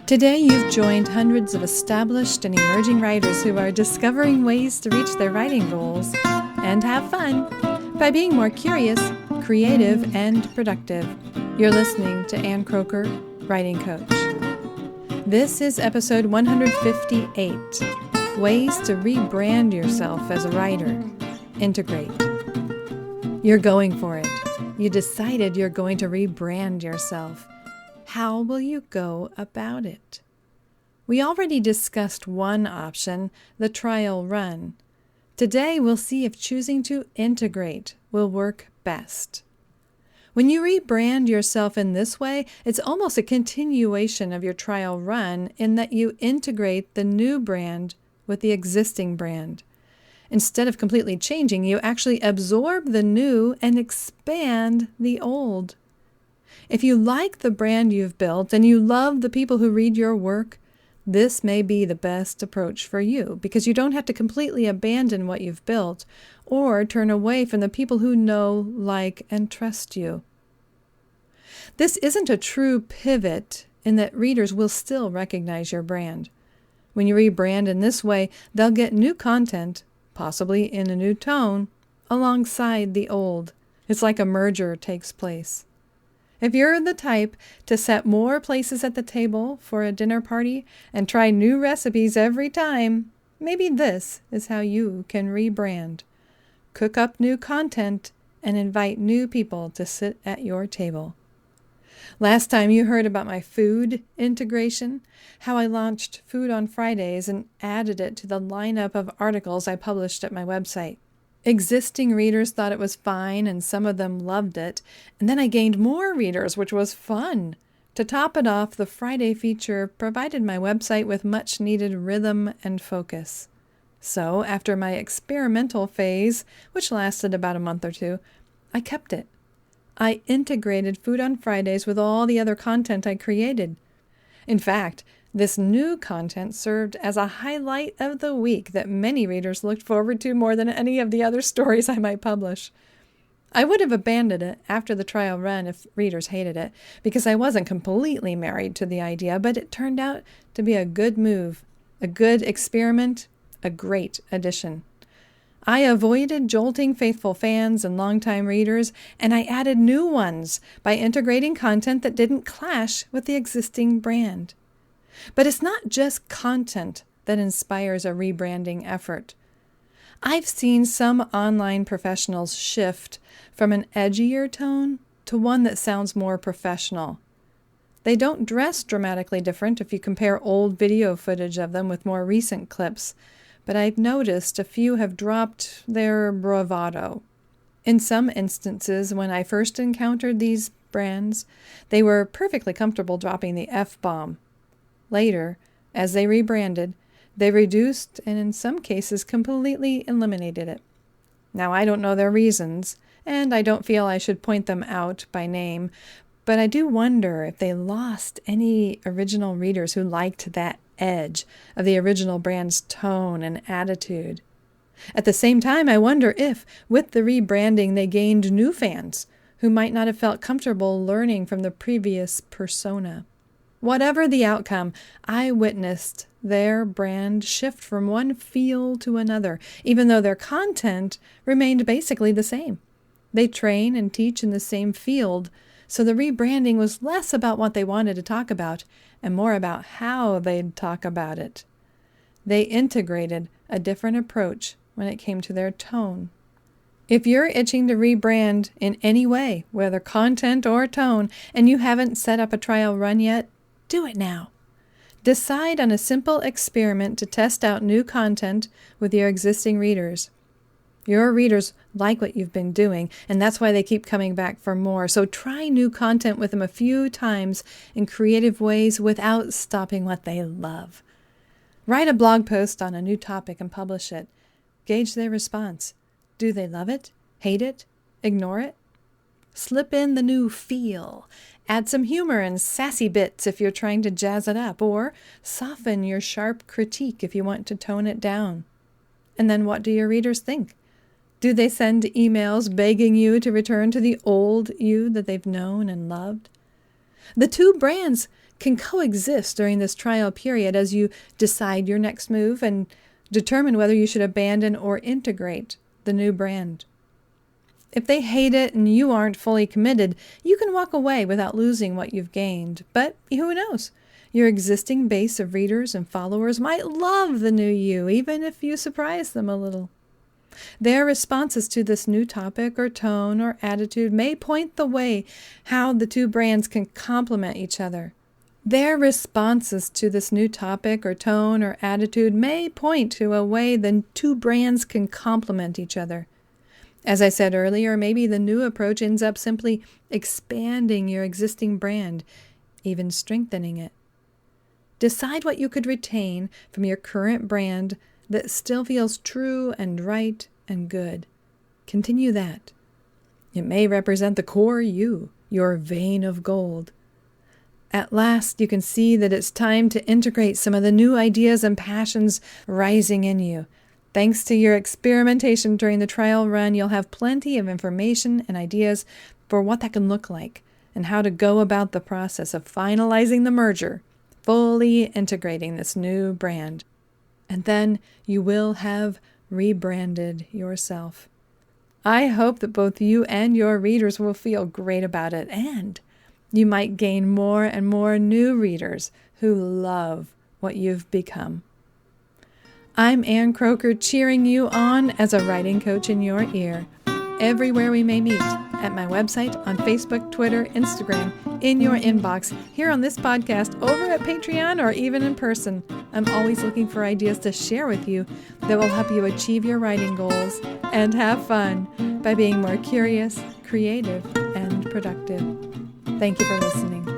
Today, you've joined hundreds of established and emerging writers who are discovering ways to reach their writing goals and have fun by being more curious, creative, and productive. You're listening to Ann Croker, Writing Coach. This is episode 158, Ways to Rebrand Yourself as a Writer. Integrate. You're going for it. You decided you're going to rebrand yourself. How will you go about it? We already discussed one option, the trial run. Today, we'll see if choosing to integrate will work best. When you rebrand yourself in this way, it's almost a continuation of your trial run in that you integrate the new brand with the existing brand. Instead of completely changing, you actually absorb the new and expand the old. If you like the brand you've built and you love the people who read your work, this may be the best approach for you because you don't have to completely abandon what you've built or turn away from the people who know, like, and trust you. This isn't a true pivot in that readers will still recognize your brand. When you rebrand in this way, they'll get new content, possibly in a new tone, alongside the old. It's like a merger takes place. If you're the type to set more places at the table for a dinner party and try new recipes every time, maybe this is how you can rebrand. Cook up new content and invite new people to sit at your table. Last time you heard about my food integration, how I launched Food on Fridays and added it to the lineup of articles I published at my website. Existing readers thought it was fine, and some of them loved it. And then I gained more readers, which was fun. To top it off, the Friday feature provided my website with much-needed rhythm and focus. So, after my experimental phase, which lasted about a month or two, I kept it. I integrated Food on Fridays with all the other content I created. In fact, this new content served as a highlight of the week that many readers looked forward to more than any of the other stories I might publish. I would have abandoned it after the trial run if readers hated it, because I wasn't completely married to the idea, but it turned out to be a good move, a good experiment, a great addition. I avoided jolting faithful fans and longtime readers, and I added new ones by integrating content that didn't clash with the existing brand. But it's not just content that inspires a rebranding effort. I've seen some online professionals shift from an edgier tone to one that sounds more professional. They don't dress dramatically different if you compare old video footage of them with more recent clips, but I've noticed a few have dropped their bravado. In some instances, when I first encountered these brands, they were perfectly comfortable dropping the F-bomb. Later, as they rebranded, they reduced and in some cases completely eliminated it. Now, I don't know their reasons, and I don't feel I should point them out by name, but I do wonder if they lost any original readers who liked that edge of the original brand's tone and attitude. At the same time, I wonder if, with the rebranding, they gained new fans who might not have felt comfortable learning from the previous persona. Whatever the outcome, I witnessed their brand shift from one feel to another, even though their content remained basically the same. They train and teach in the same field, so the rebranding was less about what they wanted to talk about and more about how they'd talk about it. They integrated a different approach when it came to their tone. If you're itching to rebrand in any way, whether content or tone, and you haven't set up a trial run yet, do it now. Decide on a simple experiment to test out new content with your existing readers. Your readers like what you've been doing, and that's why they keep coming back for more. So try new content with them a few times in creative ways without stopping what they love. Write a blog post on a new topic and publish it. Gauge their response. Do they love it? Hate it? Ignore it? Slip in the new feel. Add some humor and sassy bits if you're trying to jazz it up, or soften your sharp critique if you want to tone it down. And then what do your readers think? Do they send emails begging you to return to the old you that they've known and loved? The two brands can coexist during this trial period as you decide your next move and determine whether you should abandon or integrate the new brand. If they hate it and you aren't fully committed, you can walk away without losing what you've gained. But who knows? Your existing base of readers and followers might love the new you, even if you surprise them a little. Their responses to this new topic or tone or attitude may point the way how the two brands can complement each other. Their responses to this new topic or tone or attitude may point to a way the two brands can complement each other. As I said earlier, maybe the new approach ends up simply expanding your existing brand, even strengthening it. Decide what you could retain from your current brand that still feels true and right and good. Continue that. It may represent the core you, your vein of gold. At last, you can see that it's time to integrate some of the new ideas and passions rising in you. Thanks to your experimentation during the trial run, you'll have plenty of information and ideas for what that can look like and how to go about the process of finalizing the merger, fully integrating this new brand. And then you will have rebranded yourself. I hope that both you and your readers will feel great about it, and you might gain more and more new readers who love what you've become. I'm Ann Croker, cheering you on as a writing coach in your ear, everywhere we may meet, at my website, on Facebook, Twitter, Instagram, in your inbox, here on this podcast, over at Patreon, or even in person. I'm always looking for ideas to share with you that will help you achieve your writing goals and have fun by being more curious, creative, and productive. Thank you for listening.